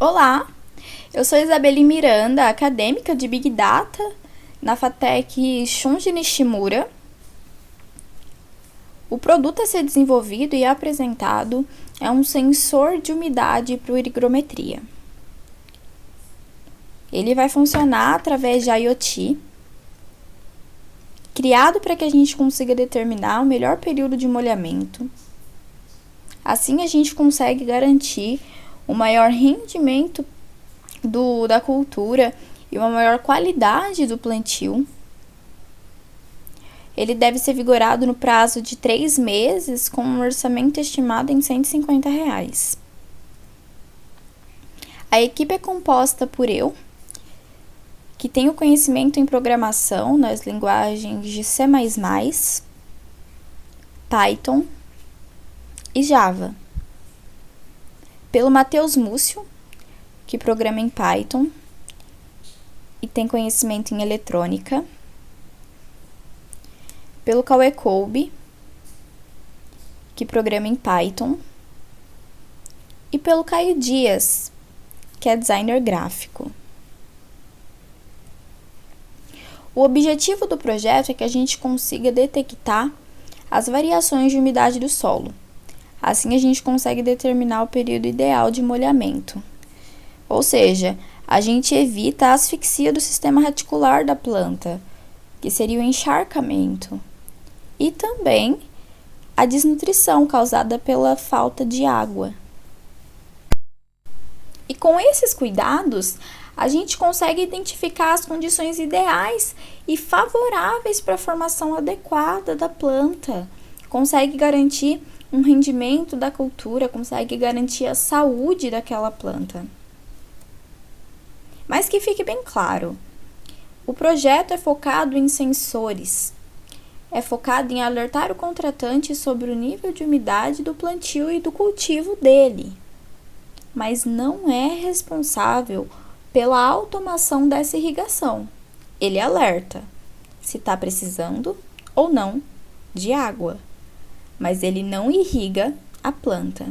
Olá, eu sou Isabelle Miranda, acadêmica de Big Data na FATEC Shunji Nishimura. O produto a ser desenvolvido e apresentado é um sensor de umidade para higrometria. Ele vai funcionar através de IoT, criado para que a gente consiga determinar o melhor período de molhamento. Assim a gente consegue garantir um maior rendimento da cultura e uma maior qualidade do plantio. Ele deve ser vigorado no prazo de 3 meses, com um orçamento estimado em R$ 150. A equipe é composta por eu, que tenho conhecimento em programação nas linguagens de C++, Python e Java. Pelo Matheus Múcio, que programa em Python e tem conhecimento em eletrônica. Pelo Cauê Kolbe, que programa em Python. E pelo Caio Dias, que é designer gráfico. O objetivo do projeto é que a gente consiga detectar as variações de umidade do solo. Assim, a gente consegue determinar o período ideal de molhamento. Ou seja, a gente evita a asfixia do sistema reticular da planta, que seria o encharcamento, e também a desnutrição causada pela falta de água. E com esses cuidados, a gente consegue identificar as condições ideais e favoráveis para a formação adequada da planta, consegue garantir um rendimento da cultura, consegue garantir a saúde daquela planta. Mas que fique bem claro, o projeto é focado em sensores, é focado em alertar o contratante sobre o nível de umidade do plantio e do cultivo dele, mas não é responsável pela automação dessa irrigação. Ele alerta se está precisando ou não de água, mas ele não irriga a planta.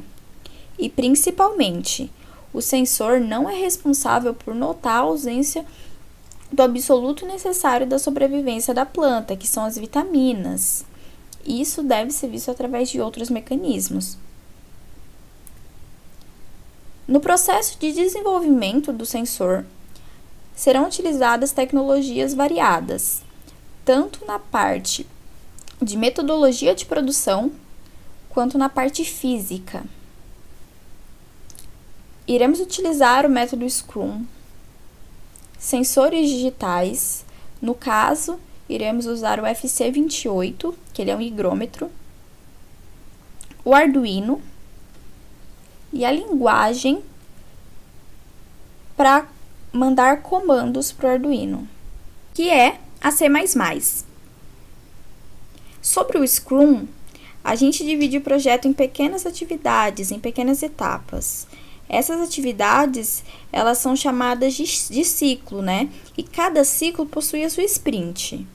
E principalmente, o sensor não é responsável por notar a ausência do absoluto necessário da sobrevivência da planta, que são as vitaminas. Isso deve ser visto através de outros mecanismos. No processo de desenvolvimento do sensor, serão utilizadas tecnologias variadas, tanto na parte de metodologia de produção, quanto na parte física. Iremos utilizar o método Scrum, sensores digitais, no caso, iremos usar o FC28, que ele é um higrômetro, o Arduino e a linguagem para mandar comandos para o Arduino, que é a C++. Sobre o Scrum, a gente divide o projeto em pequenas atividades, em pequenas etapas. Essas atividades, elas são chamadas de ciclo, né? E cada ciclo possui a sua sprint.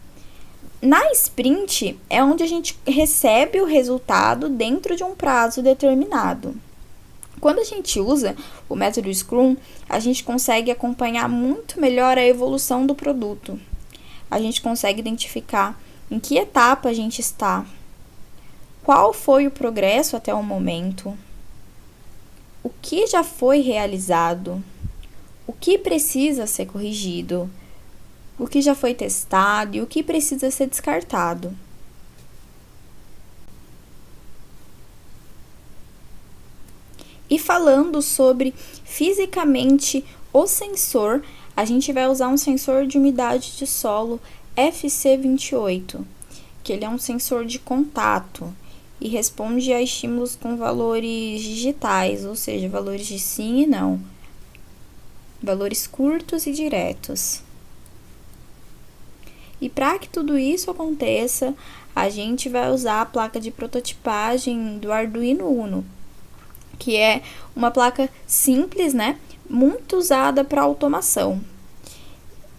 Na sprint, é onde a gente recebe o resultado dentro de um prazo determinado. Quando a gente usa o método Scrum, a gente consegue acompanhar muito melhor a evolução do produto. A gente consegue identificar em que etapa a gente está, qual foi o progresso até o momento, o que já foi realizado, o que precisa ser corrigido, o que já foi testado e o que precisa ser descartado. E falando sobre fisicamente o sensor, a gente vai usar um sensor de umidade de solo FC28, que ele é um sensor de contato e responde a estímulos com valores digitais, ou seja, valores de sim e não, valores curtos e diretos. E para que tudo isso aconteça, a gente vai usar a placa de prototipagem do Arduino Uno, que é uma placa simples, né? Muito usada para automação.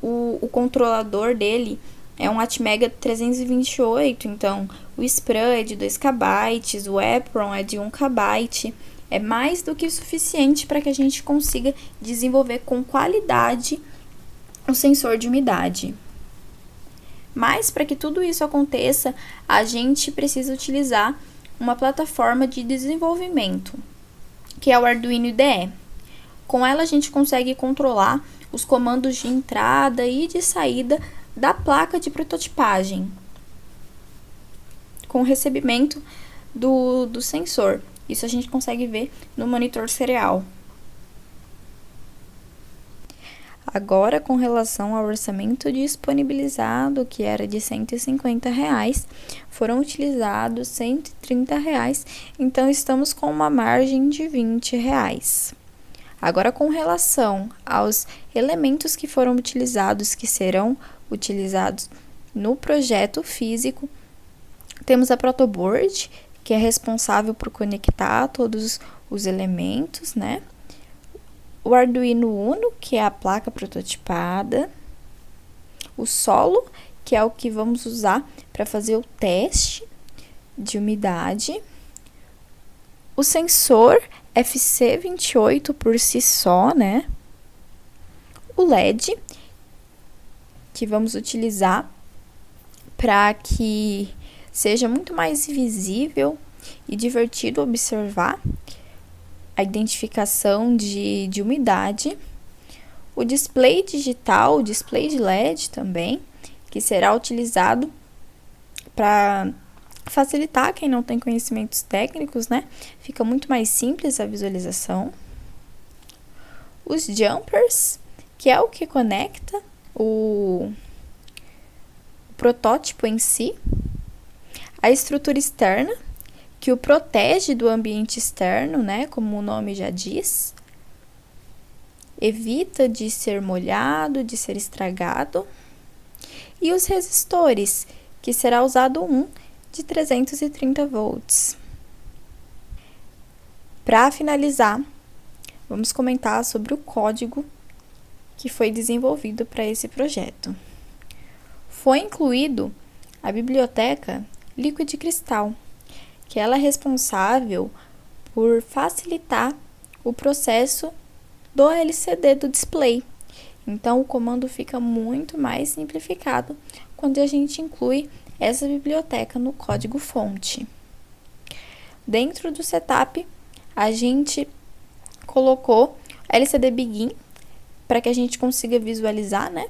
O controlador dele é um Atmega 328, então o Sprum é de 2 KB, o EEPROM é de 1 KB, é mais do que suficiente para que a gente consiga desenvolver com qualidade o sensor de umidade. Mas para que tudo isso aconteça, a gente precisa utilizar uma plataforma de desenvolvimento, que é o Arduino IDE. Com ela a gente consegue controlar os comandos de entrada e de saída da placa de prototipagem, com o recebimento do sensor. Isso a gente consegue ver no monitor serial. Agora, com relação ao orçamento disponibilizado, que era de R$150, foram utilizados R$130, então estamos com uma margem de R$20. Agora, com relação aos elementos que foram utilizados, que serão utilizados no projeto físico, temos a protoboard, que é responsável por conectar todos os elementos, né? O Arduino Uno, que é a placa prototipada. O solo, que é o que vamos usar para fazer o teste de umidade. O sensor FC28 por si só, né? O LED, que vamos utilizar para que seja muito mais visível e divertido observar a identificação de umidade. O display digital, o display de LED também, que será utilizado para facilitar quem não tem conhecimentos técnicos, né? Fica muito mais simples a visualização. Os jumpers, que é o que conecta o protótipo em si. A estrutura externa, que o protege do ambiente externo, né? Como o nome já diz. Evita de ser molhado, de ser estragado. E os resistores, que será usado um de 330 volts. Para finalizar, vamos comentar sobre o código que foi desenvolvido para esse projeto. Foi incluído a biblioteca Liquid Crystal, que ela é responsável por facilitar o processo do LCD do display. Então, o comando fica muito mais simplificado quando a gente inclui essa biblioteca no código-fonte. Dentro do setup, a gente colocou LCD Begin para que a gente consiga visualizar, né?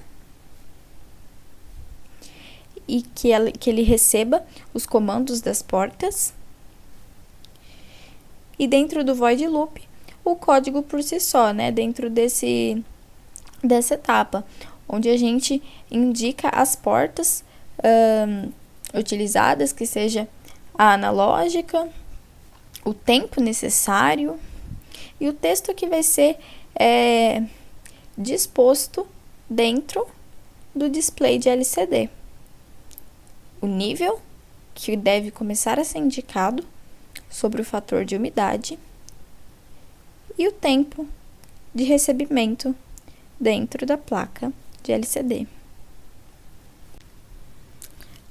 E que ele receba os comandos das portas. E dentro do void loop, o código por si só, né? Dentro dessa etapa, onde a gente indica as portas utilizadas, que seja a analógica, o tempo necessário e o texto que vai ser disposto dentro do display de LCD. O nível que deve começar a ser indicado sobre o fator de umidade e o tempo de recebimento dentro da placa de LCD.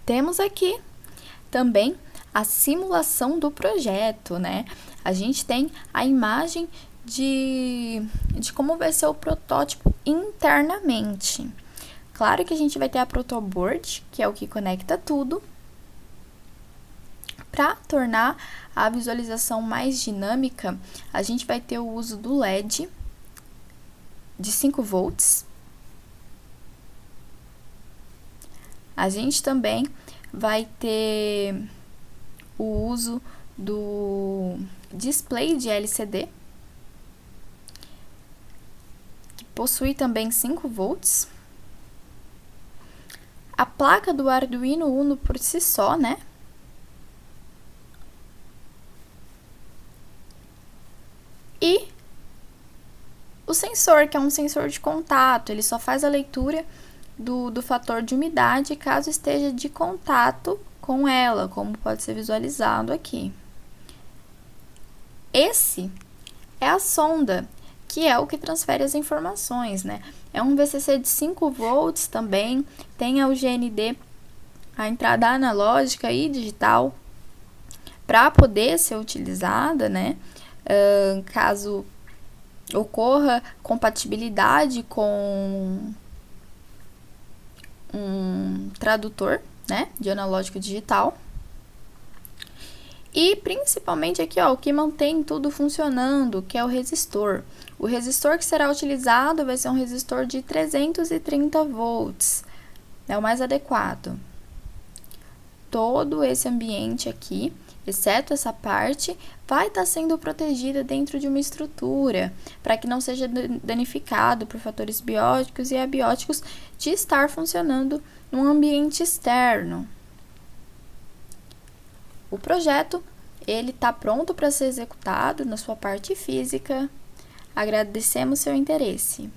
Temos aqui também a simulação do projeto, né? A gente tem a imagem de como vai ser o protótipo internamente. Claro que a gente vai ter a protoboard, que é o que conecta tudo. Para tornar a visualização mais dinâmica, a gente vai ter o uso do LED de 5 volts. A gente também vai ter o uso do display de LCD, que possui também 5 volts. A placa do Arduino Uno por si só, né? E o sensor, que é um sensor de contato, ele só faz a leitura do fator de umidade caso esteja de contato com ela, como pode ser visualizado aqui. Esse é a sonda, que é o que transfere as informações, né? É um VCC de 5 volts também, tem a UGND, a entrada analógica e digital, para poder ser utilizada, né? caso ocorra compatibilidade com um tradutor, né, de analógico digital. E principalmente aqui, ó, o que mantém tudo funcionando, que é o resistor. O resistor que será utilizado vai ser um resistor de 330 volts, é o mais adequado. Todo esse ambiente aqui, exceto essa parte, vai estar sendo protegida dentro de uma estrutura, para que não seja danificado por fatores bióticos e abióticos de estar funcionando num ambiente externo. O projeto, ele está pronto para ser executado na sua parte física. Agradecemos seu interesse.